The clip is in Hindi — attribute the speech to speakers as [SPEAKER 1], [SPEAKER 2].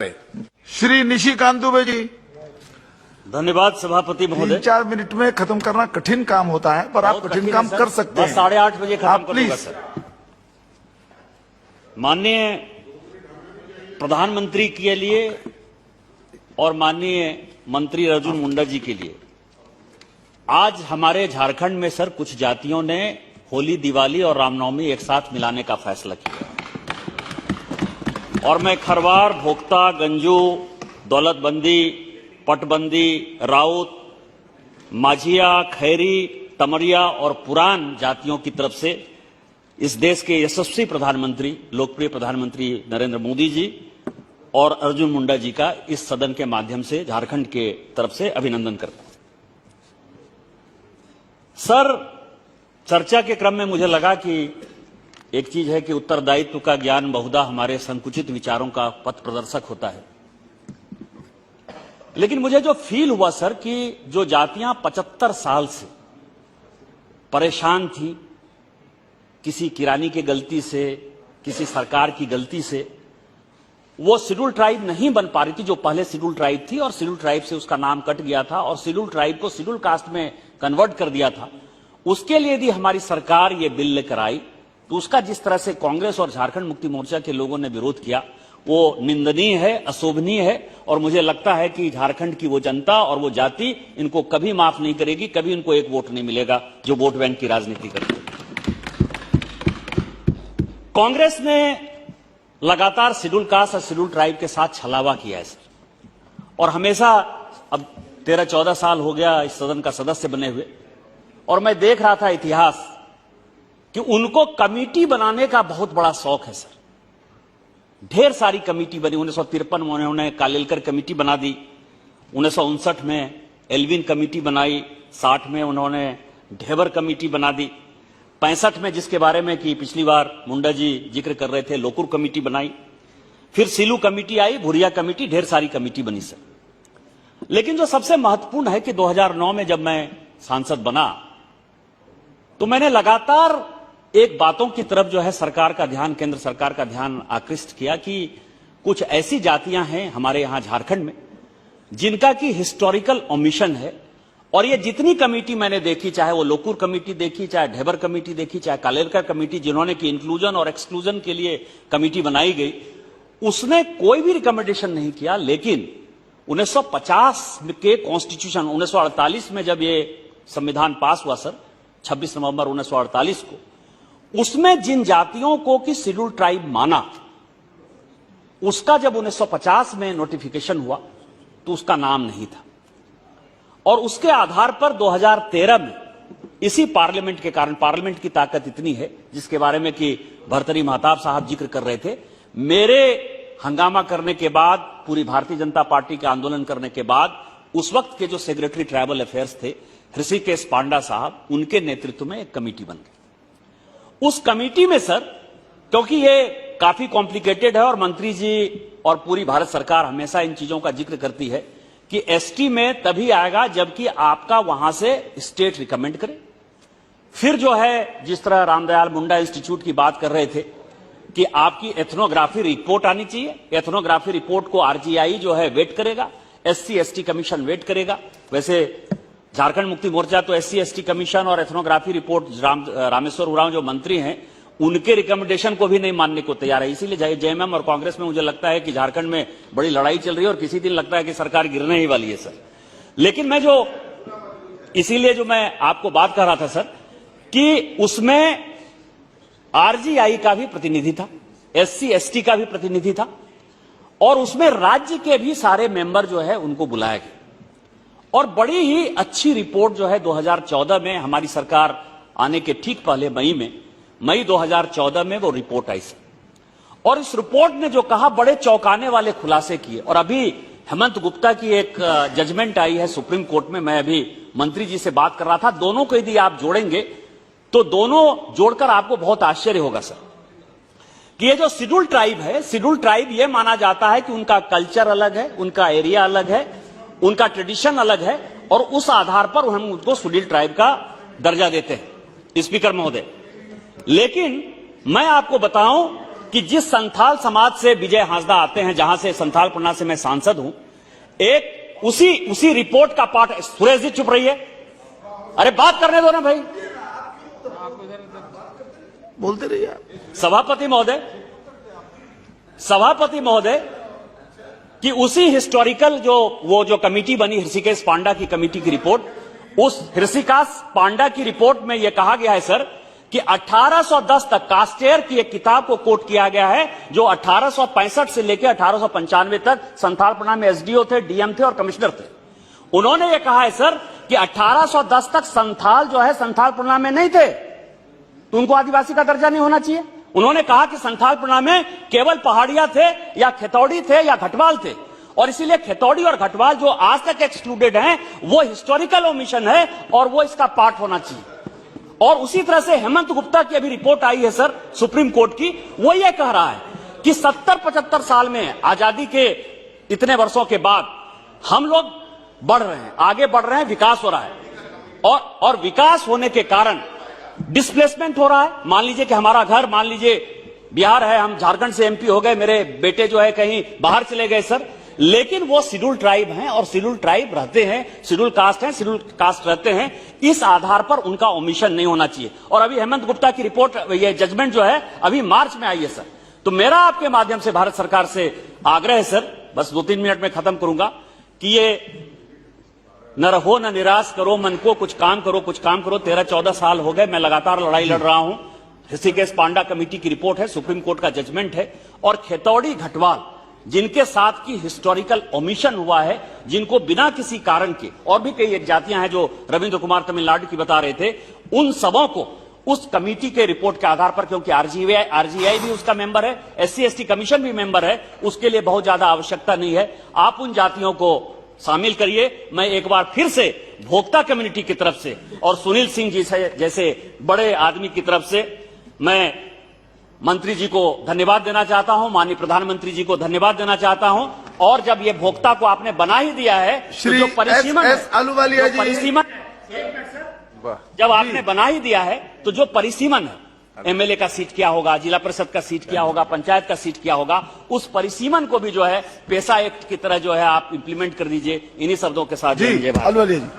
[SPEAKER 1] श्री निशिकांत दुबे जी,
[SPEAKER 2] धन्यवाद सभापति महोदय।
[SPEAKER 1] 3-4 मिनट में खत्म करना कठिन काम होता है, पर आप कठिन काम कर सकते हैं।
[SPEAKER 2] 8:30 बजे खत्म
[SPEAKER 1] आप
[SPEAKER 2] करूंगा सर। माननीय प्रधानमंत्री के लिए और माननीय मंत्री अर्जुन मुंडा जी के लिए आज हमारे झारखंड में सर कुछ जातियों ने होली, दिवाली और रामनवमी एक साथ मिलाने का फैसला किया और मैं खरवार, भोक्ता, गंजू, दौलतबंदी, पटबंदी, राउत, माझिया, खैरी, तमरिया और पुरान जातियों की तरफ से इस देश के यशस्वी प्रधानमंत्री, लोकप्रिय प्रधानमंत्री नरेंद्र मोदी जी और अर्जुन मुंडा जी का इस सदन के माध्यम से झारखंड के तरफ से अभिनंदन करता हूं। सर, चर्चा के क्रम में मुझे लगा कि एक चीज है कि उत्तरदायित्व का ज्ञान बहुधा हमारे संकुचित विचारों का पथ प्रदर्शक होता है, लेकिन मुझे जो फील हुआ सर कि जो जातियां 75 साल से परेशान थी, किसी किरानी की गलती से, किसी सरकार की गलती से वो शेड्यूल ट्राइब नहीं बन पा रही थी, जो पहले शेड्यूल ट्राइब थी और शेड्यूल ट्राइब से उसका नाम कट गया था और शेड्यूल ट्राइब को शेड्यूल कास्ट में कन्वर्ट कर दिया था। उसके लिए यदि हमारी सरकार ये बिल लेकर आई तो उसका जिस तरह से कांग्रेस और झारखंड मुक्ति मोर्चा के लोगों ने विरोध किया वो निंदनीय है, अशोभनीय है और मुझे लगता है कि झारखंड की वो जनता और वो जाति इनको कभी माफ नहीं करेगी, कभी इनको एक वोट नहीं मिलेगा जो वोट बैंक की राजनीति करते हैं। कांग्रेस ने लगातार शेड्यूल कास्ट और शेड्यूल ट्राइब के साथ छलावा किया है सर, और हमेशा अब 13-14 साल हो गया इस सदन का सदस्य बने हुए, और मैं देख रहा था इतिहास कि उनको कमेटी बनाने का बहुत बड़ा शौक है सर। ढेर सारी कमेटी बनी। 1953 में उन्होंने कालेलकर कमेटी बना दी, 1959 में एल्विन कमेटी बनाई, 60 में उन्होंने ढेबर कमेटी बना दी, 65 में जिसके बारे में कि पिछली बार मुंडा जी जिक्र कर रहे थे लोकुर कमेटी बनाई, फिर सिलू कमेटी आई, भुरिया कमेटी, ढेर सारी कमेटी बनी सर। लेकिन जो सबसे महत्वपूर्ण है कि 2009 में जब मैं सांसद बना तो मैंने लगातार एक बातों की तरफ जो है सरकार का ध्यान, केंद्र सरकार का ध्यान आकृष्ट किया कि कुछ ऐसी जातियां हैं हमारे यहां झारखंड में जिनका की हिस्टोरिकल ओमिशन है, और ये जितनी कमेटी मैंने देखी, चाहे वो लोकुर कमेटी देखी, चाहे ढेबर कमेटी देखी, चाहे कालेलकर कमेटी जिन्होंने की इंक्लूजन और एक्सक्लूजन के लिए कमेटी बनाई गई, उसने कोई भी रिकमेंडेशन नहीं किया। लेकिन 1950 के कॉन्स्टिट्यूशन 1948 में जब ये संविधान पास हुआ सर, 26 नवंबर 1948 को, उसमें जिन जातियों को कि शेड्यूल ट्राइब माना, उसका जब 1950 में नोटिफिकेशन हुआ तो उसका नाम नहीं था, और उसके आधार पर 2013 में इसी पार्लियामेंट के कारण, पार्लियामेंट की ताकत इतनी है जिसके बारे में कि भर्तृहरि महताब साहब जिक्र कर रहे थे, मेरे हंगामा करने के बाद, पूरी भारतीय जनता पार्टी के आंदोलन करने के बाद, उस वक्त के जो सेक्रेटरी ट्राइबल अफेयर्स थे ऋषिकेश पांडा साहब, उनके नेतृत्व में एक कमेटी बन गई। उस कमेटी में सर, क्योंकि ये काफी कॉम्प्लिकेटेड है और मंत्री जी और पूरी भारत सरकार हमेशा इन चीजों का जिक्र करती है कि एसटी में तभी आएगा जबकि आपका वहां से स्टेट रिकमेंड करे। फिर जो है, जिस तरह रामदयाल मुंडा इंस्टीट्यूट की बात कर रहे थे कि आपकी एथनोग्राफी रिपोर्ट आनी चाहिए, एथनोग्राफी रिपोर्ट को आरजीआई जो है वेट करेगा, एससी एसटी कमीशन वेट करेगा। वैसे झारखंड मुक्ति मोर्चा तो एससी एसटी कमीशन और एथनोग्राफी रिपोर्ट रामेश्वर उरांव जो मंत्री हैं उनके रिकमेंडेशन को भी नहीं मानने को तैयार है। इसीलिए जेएमएम और कांग्रेस में मुझे लगता है कि झारखंड में बड़ी लड़ाई चल रही है और किसी दिन लगता है कि सरकार गिरने ही वाली है सर। लेकिन इसीलिए जो मैं आपको बात कर रहा था सर कि उसमें आरजीआई का भी प्रतिनिधि था, एससी एसटी का भी प्रतिनिधि था, और उसमें राज्य के भी सारे मेंबर जो है उनको बुलाया गया, और बड़ी ही अच्छी रिपोर्ट जो है 2014 में हमारी सरकार आने के ठीक पहले मई 2014 में वो रिपोर्ट आई सर। और इस रिपोर्ट ने जो कहा, बड़े चौंकाने वाले खुलासे किए। और अभी हेमंत गुप्ता की एक जजमेंट आई है सुप्रीम कोर्ट में, मैं अभी मंत्री जी से बात कर रहा था, दोनों को यदि आप जोड़ेंगे तो दोनों जोड़कर आपको बहुत आश्चर्य होगा सर कि ये जो शेड्यूल ट्राइब है, शेड्यूल ट्राइब ये माना जाता है कि उनका कल्चर अलग है, उनका एरिया अलग है, उनका ट्रेडिशन अलग है, और उस आधार पर हम उनको शेड्यूल ट्राइब का दर्जा देते हैं, स्पीकर महोदय। लेकिन मैं आपको बताऊं कि जिस संथाल समाज से विजय हांसदा आते हैं, जहां से संथाल पन्ना से मैं सांसद हूं, एक उसी रिपोर्ट का पार्ट। सुरेश जी चुप रही है, अरे बात करने दो ना भाई,
[SPEAKER 1] बोलते रहिए आप।
[SPEAKER 2] सभापति महोदय कि उसी हिस्टोरिकल जो कमेटी बनी, ऋषिकेश पांडा की कमेटी की रिपोर्ट, उस ऋषिकेश पांडा की रिपोर्ट में यह कहा गया है सर कि 1810 तक कास्टेयर की एक किताब को कोट किया गया है, जो 1865 से लेकर 1895 तक संथालपना में एसडीओ थे, डीएम थे और कमिश्नर थे। उन्होंने यह कहा है सर कि 1810 तक संथाल जो है संथालपना में नहीं थे, तो उनको आदिवासी का दर्जा नहीं होना चाहिए। उन्होंने कहा कि संथालपना में केवल पहाड़िया थे या खेतौड़ी थे या घटवाल थे, और इसीलिए खेतौड़ी और घटवाल जो आज तक एक्सक्लूडेड हैं, वो हिस्टोरिकल ओमिशन है और वो इसका पार्ट होना चाहिए। और उसी तरह से हेमंत गुप्ता की अभी रिपोर्ट आई है सर सुप्रीम कोर्ट की, वो ये कह रहा है कि 70-75 साल में आजादी के इतने वर्षों के बाद हम लोग बढ़ रहे हैं, आगे बढ़ रहे हैं, विकास हो रहा है, और विकास होने के कारण डिस्प्लेसमेंट हो रहा है। मान लीजिए कि हमारा घर, मान लीजिए बिहार है, हम झारखंड से एमपी हो गए, मेरे बेटे जो है कहीं बाहर चले गए सर, लेकिन वो शेड्यूल ट्राइब हैं और शेड्यूल ट्राइब रहते हैं, शेड्यूल कास्ट हैं, शेड्यूल कास्ट रहते हैं, इस आधार पर उनका ओमिशन नहीं होना चाहिए। और अभी हेमंत गुप्ता की रिपोर्ट, ये जजमेंट जो है अभी मार्च में आई है सर। तो मेरा आपके माध्यम से भारत सरकार से आग्रह है सर, बस 2-3 मिनट में खत्म करूंगा, कि ये न रहो न निराश करो मन को, कुछ काम करो, कुछ काम करो। 13-14 साल हो गए मैं लगातार लड़ाई लड़ रहा हूं। ऋषिकेश पांडा कमेटी की रिपोर्ट है, सुप्रीम कोर्ट का जजमेंट है, और खेतौड़ी घटवाल जिनके साथ की हिस्टोरिकल ओमिशन हुआ है, जिनको बिना किसी कारण के, और भी कई एक जातियां हैं जो रविंद्र कुमार तमिलनाडु की बता रहे थे, उन सबों को उस कमेटी के रिपोर्ट के आधार पर, क्योंकि आरजीआई भी उसका मेंबर है, SC/ST कमीशन भी मेंबर है, उसके लिए बहुत ज्यादा आवश्यकता नहीं है। आप उन जातियों को शामिल करिए। मैं एक बार फिर से भोक्ता कम्युनिटी की तरफ से और सुनील सिंह जी जैसे बड़े आदमी की तरफ से मैं मंत्री जी को धन्यवाद देना चाहता हूं, माननीय प्रधानमंत्री जी को धन्यवाद देना चाहता हूं। और जब ये भोक्ता को आपने बना ही दिया है, तो जो परिसीमन जब आपने बना ही दिया है, तो जो परिसीमन है, एमएलए का सीट क्या होगा, जिला परिषद का सीट क्या होगा, पंचायत का सीट क्या होगा, उस परिसीमन को भी जो है पेशा एक्ट की तरह जो है आप इंप्लीमेंट कर दीजिए। इन्हीं शब्दों के साथ जय भारत।